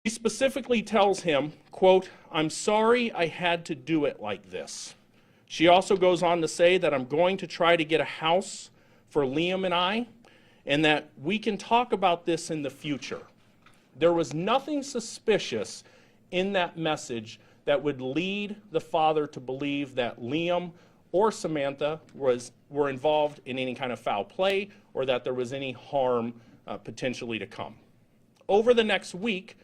She specifically tells him, quote, "I'm sorry I had to do it like this." She also goes on to say that I'm going to try to get a house for Liam and I, and that we can talk about this in the future. There was nothing suspicious in that message that would lead the father to believe that Liam or Samantha were involved in any kind of foul play or that there was any harm potentially to come. Over the next week,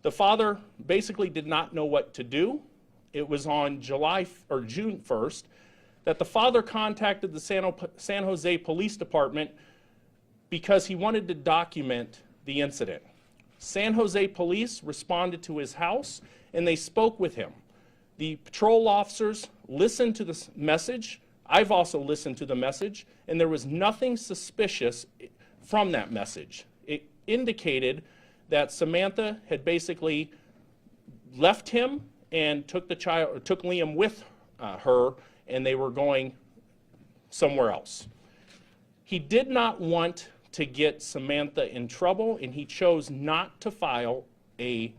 the father basically did not know what to do. It was on June 1st that the father contacted the San Jose Police Department because he wanted to document the incident. San Jose Police responded to his house and they spoke with him. The patrol officers listened to the message. I've also listened to the message, and there was nothing suspicious from that message. It indicated that Samantha had basically left him and took Liam with her, and they were going somewhere else. He did not want to get Samantha in trouble, and he chose not to file a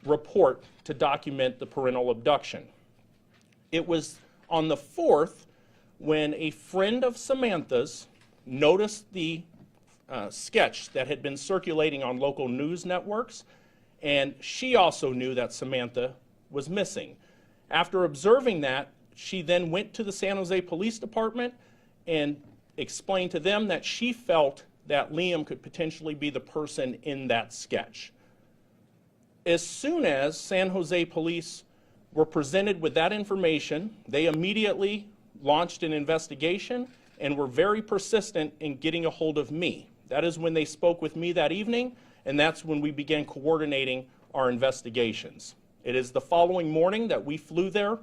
report to document the parental abduction. It was on the 4th when a friend of Samantha's noticed the sketch that had been circulating on local news networks, and she also knew that Samantha was missing. After observing that, she then went to the San Jose Police Department and explained to them that she felt that Liam could potentially be the person in that sketch. As soon as San Jose Police were presented with that information, they immediately launched an investigation and were very persistent in getting a hold of me. That is when they spoke with me that evening, and that's when we began coordinating our investigations. It is the following morning that we flew there,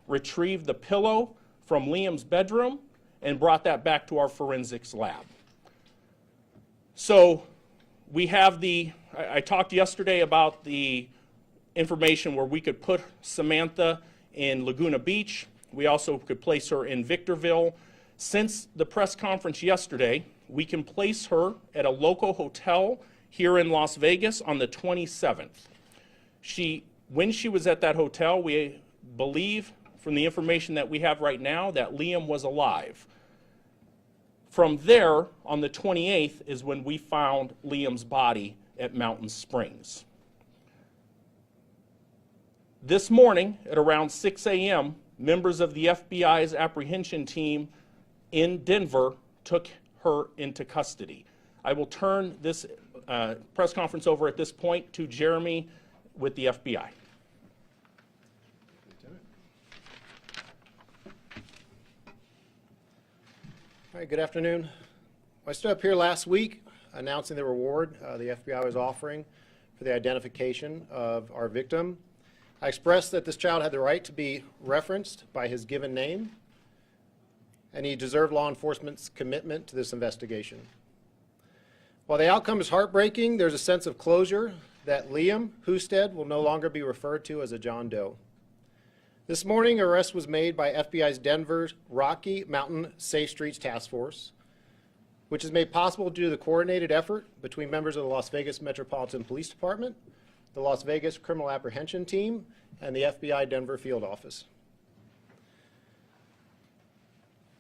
retrieved the pillow from Liam's bedroom, and brought that back to our forensics lab. So we have I talked yesterday about the information where we could put Samantha in Laguna Beach. We also could place her in Victorville. Since the press conference yesterday, we can place her at a local hotel here in Las Vegas on the 27th. When she was at that hotel, we believe from the information that we have right now that Liam was alive. From there, on the 28th, is when we found Liam's body at Mountain Springs. This morning, at around 6 a.m., members of the FBI's apprehension team in Denver took her into custody. I will turn this press conference over at this point to Jeremy with the FBI. All right, good afternoon. I stood up here last week announcing the reward the FBI was offering for the identification of our victim. I expressed that this child had the right to be referenced by his given name, and he deserved law enforcement's commitment to this investigation. While the outcome is heartbreaking, there's a sense of closure that Liam Husted will no longer be referred to as a John Doe. This morning, an arrest was made by FBI's Denver Rocky Mountain Safe Streets Task Force, which is made possible due to the coordinated effort between members of the Las Vegas Metropolitan Police Department, the Las Vegas Criminal Apprehension Team, and the FBI Denver Field Office.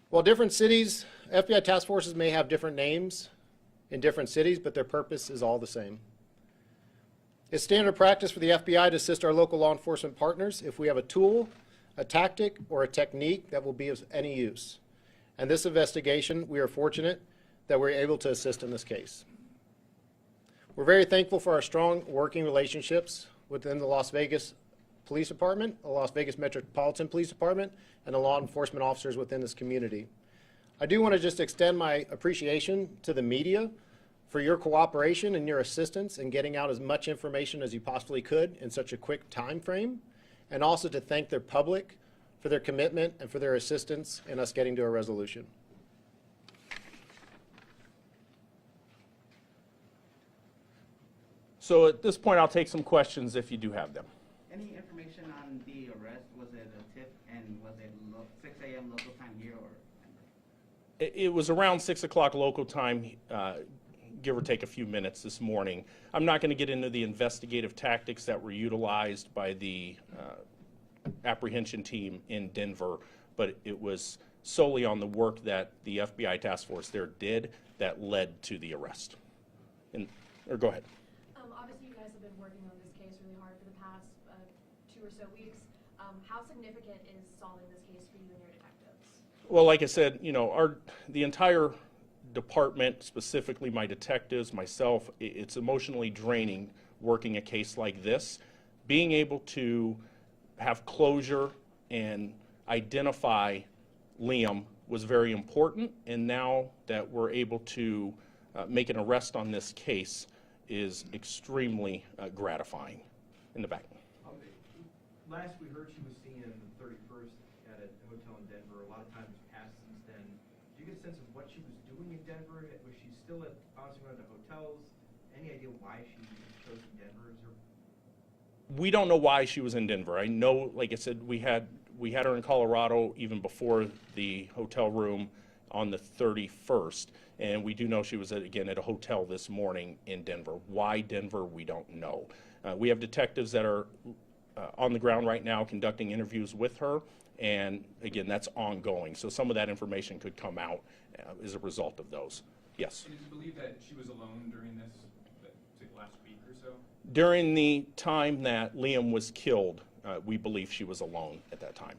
While different cities, FBI task forces may have different names in different cities, but their purpose is all the same. It's standard practice for the FBI to assist our local law enforcement partners if we have a tool, a tactic, or a technique that will be of any use. And this investigation, we are fortunate that we're able to assist in this case. We're very thankful for our strong working relationships within the Las Vegas Police Department, the Las Vegas Metropolitan Police Department, and the law enforcement officers within this community. I do want to just extend my appreciation to the media for your cooperation and your assistance in getting out as much information as you possibly could in such a quick time frame, and also to thank their public for their commitment and for their assistance in us getting to a resolution. So at this point, I'll take some questions if you do have them. Any information on the arrest? Was it a tip, and was it 6 a.m. local time here, or? It was around 6 o'clock local time, give or take a few minutes this morning. I'm not going to get into the investigative tactics that were utilized by the apprehension team in Denver, but it was solely on the work that the FBI task force there did that led to the arrest. Or go ahead. Obviously, you guys have been working on this case really hard for the past 2 or so weeks. How significant is solving this case for you and your detectives? Well, like I said, you know, the entire department, specifically my detectives, myself, it's emotionally draining working a case like this. Being able to have closure and identify Liam was very important, and now that we're able to make an arrest on this case is extremely gratifying. In the back. Last we heard she was seen on the 31st at a hotel in Denver. A lot of time has passed since then. Do you get a sense of what she was doing in Denver? Was she still bouncing around to hotels? Any idea why she chose Denver as her? We don't know why she was in Denver. I know, like I said, we had her in Colorado even before the hotel room on the 31st, and we do know she was again at a hotel this morning in Denver. Why Denver, we don't know. We have detectives that are on the ground right now conducting interviews with her, and again, that's ongoing. So some of that information could come out as a result of those. Yes? Did you believe that she was alone during this last week or so? During the time that Liam was killed, we believe she was alone at that time.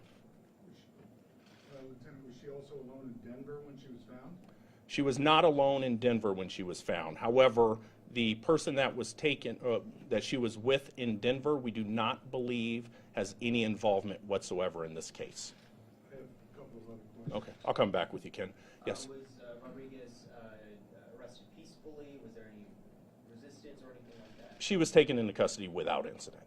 Lieutenant, was she also alone in Denver when she was found? She was not alone in Denver when she was found. However, the person that was taken, that she was with in Denver, we do not believe has any involvement whatsoever in this case. I have a couple of other questions. Okay, I'll come back with you, Ken. Yes. Was Rodriguez arrested peacefully? Was there any resistance or anything like that? She was taken into custody without incident.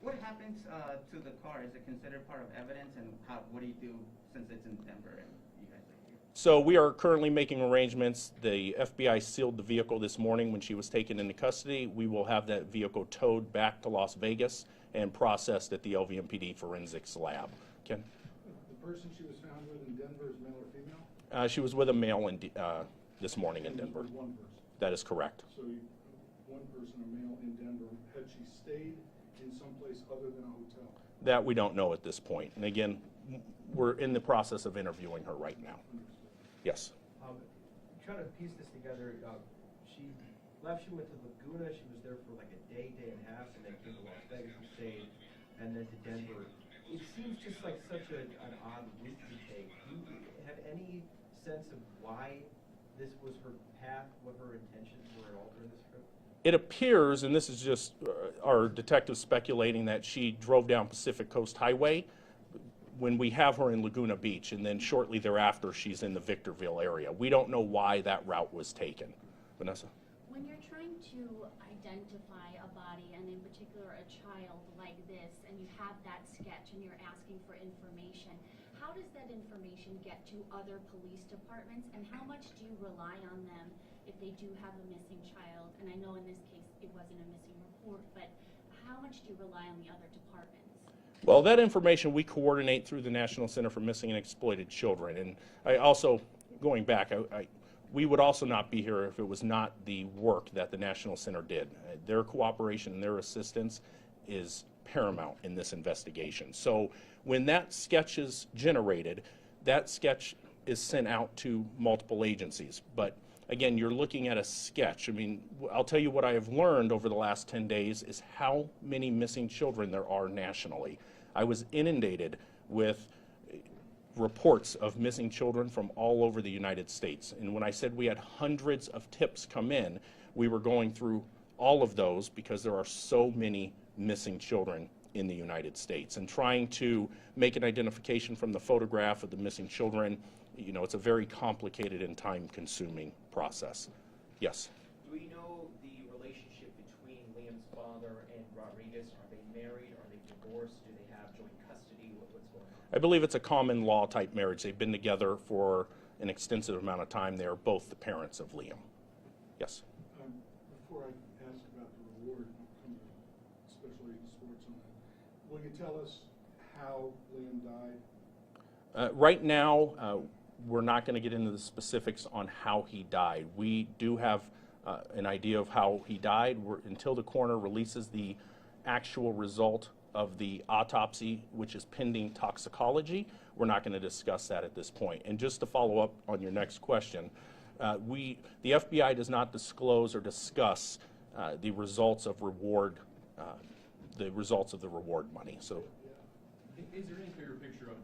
What happens to the car? Is it considered part of evidence, and what do you do since it's in Denver and you guys are here? So we are currently making arrangements. The FBI sealed the vehicle this morning when she was taken into custody. We will have that vehicle towed back to Las Vegas and processed at the LVMPD forensics lab. Ken? The person she was found with in Denver is male or female? She was with a male this morning in Denver. With one person. That is correct. So one person, a male in Denver. Had she stayed in someplace other than a hotel? That we don't know at this point. And again, we're in the process of interviewing her right now. Yes. Trying to piece this together, she left, she went to Laguna, she was there for like a day and a half, and then came to Las Vegas and stayed, and then to Denver. It seems just like such an odd route to take. Do you have any sense of why this was her path, what her intentions were at all during this trip? It appears, and this is just our detectives speculating, that she drove down Pacific Coast Highway when we have her in Laguna Beach, and then shortly thereafter she's in the Victorville area. We don't know why that route was taken. Vanessa? When you're trying to identify a body, and in particular a child like this, and you have that sketch and you're asking for information, how does that information get to other police departments, and how much do you rely on them if they do have a missing child? And I know in this case it wasn't a missing report, but how much do you rely on the other departments? Well, that information we coordinate through the National Center for Missing and Exploited Children. And I also, going back, we would also not be here if it was not the work that the National Center did. Their cooperation and their assistance is paramount in this investigation. So when that sketch is generated, that sketch is sent out to multiple agencies. But again, you're looking at a sketch. I mean, I'll tell you what I have learned over the last 10 days is how many missing children there are nationally. I was inundated with reports of missing children from all over the United States. And when I said we had hundreds of tips come in, we were going through all of those because there are so many missing children in the United States. And trying to make an identification from the photograph of the missing children, you know, it's a very complicated and time-consuming process. Yes? Do we know the relationship between Liam's father and Rodriguez? Are they married? Are they divorced? Do they have joint custody? What's going on? I believe it's a common law type marriage. They've been together for an extensive amount of time. They are both the parents of Liam. Yes? Before I ask about the reward, I'll come to Special Agent Sports on that. Will you tell us how Liam died? Right now, we're not going to get into the specifics on how he died. We do have an idea of how he died. Until the coroner releases the actual result of the autopsy, which is pending toxicology, we're not going to discuss that at this point. And just to follow up on your next question, the FBI does not disclose or discuss the results of reward, the reward money. So, is there any clearer picture of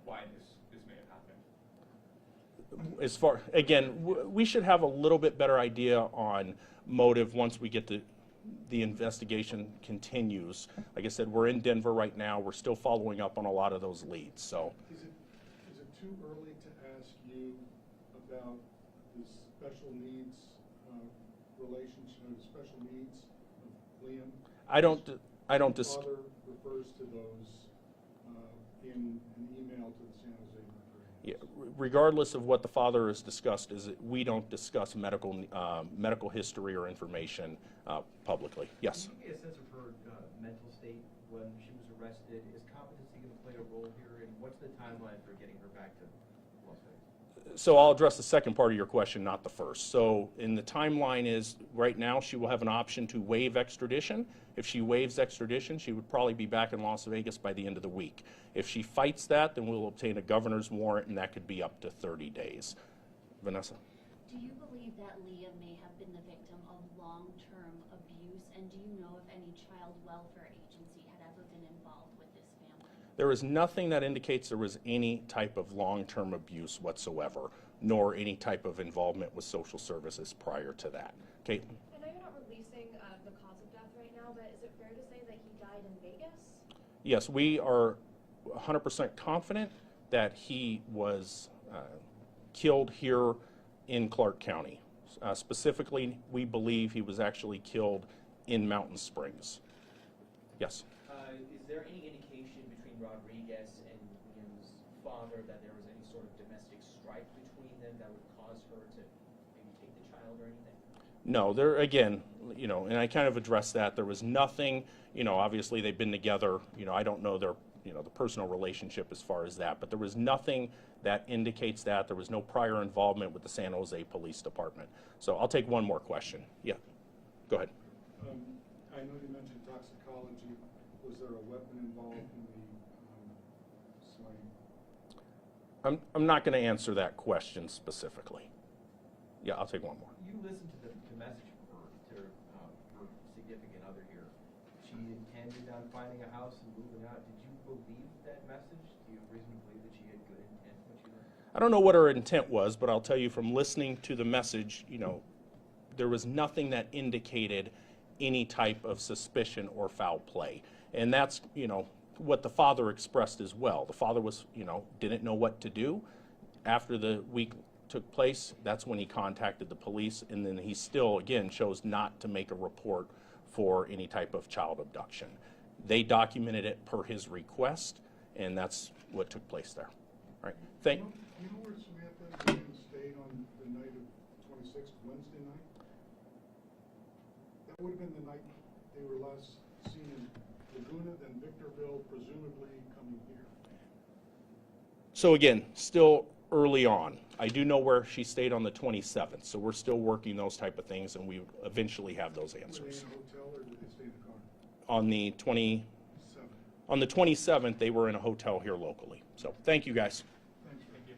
why this may have happened? as far, again, we should have a little bit better idea on motive once we get the investigation continues. Like I said, we're in Denver right now. We're still following up on a lot of those leads. So, Is it too early to ask you about the special needs relationship, or the special needs of Liam? I don't. His father refers to those in an email to the San Jose Mercury. Yeah, regardless of what the father has discussed, is that we don't discuss medical history or information publicly. Yes. Can you get a sense of her mental state when she was arrested? Is competency going to play a role here, and what's the timeline for getting her back to Las Vegas? So I'll address the second part of your question, not the first. So in the timeline is, right now she will have an option to waive extradition. If she waives extradition, she would probably be back in Las Vegas by the end of the week. If she fights that, then we'll obtain a governor's warrant, and that could be up to 30 days. Vanessa? Do you believe that Leah may have been the victim of long-term abuse, and do you know if any child welfare agency had ever been involved with this family? There is nothing that indicates there was any type of long-term abuse whatsoever, nor any type of involvement with social services prior to that. Kate? I know you're not releasing the cause of death right now, but is it fair to say that he died in Vegas? Yes, we are 100% confident that he was killed here in Clark County. Specifically, we believe he was actually killed in Mountain Springs. Yes. Is there any indication between Rodriguez and Liam's father that there was any sort of domestic strife between them that would cause her to maybe take the child or anything? No, there again, and I kind of addressed that. There was nothing, obviously they've been together. I don't know their, the personal relationship as far as that, but there was nothing that indicates that. There was no prior involvement with the San Jose Police Department. So I'll take one more question. Yeah, go ahead. I know you mentioned toxicology. Was there a weapon involved in the slaying? I'm not going to answer that question specifically. Yeah, I'll take one more. You listened to the message from her significant other here. She intended on finding a house and moving out. Did you believe that message? Do you have reason to believe that she had good intent when she left? I don't know what her intent was, but I'll tell you from listening to the message, there was nothing that indicated any type of suspicion or foul play. And that's, what the father expressed as well. The father was, didn't know what to do. After the week took place, that's when he contacted the police, and then he still, again, chose not to make a report for any type of child abduction. They documented it per his request, and that's what took place there. All right. You know where Samantha and Liam stayed on the night of 26th, Wednesday night? That would have been the night they were last seen in Laguna, then Victorville, presumably coming here. So again, still early on. I do know where she stayed on the 27th, so we're still working those type of things, and we eventually have those Were they answers. in a hotel or did they stay in the car? On the 27th, they were in a hotel here locally. So thank you, guys. Thanks. Thank you.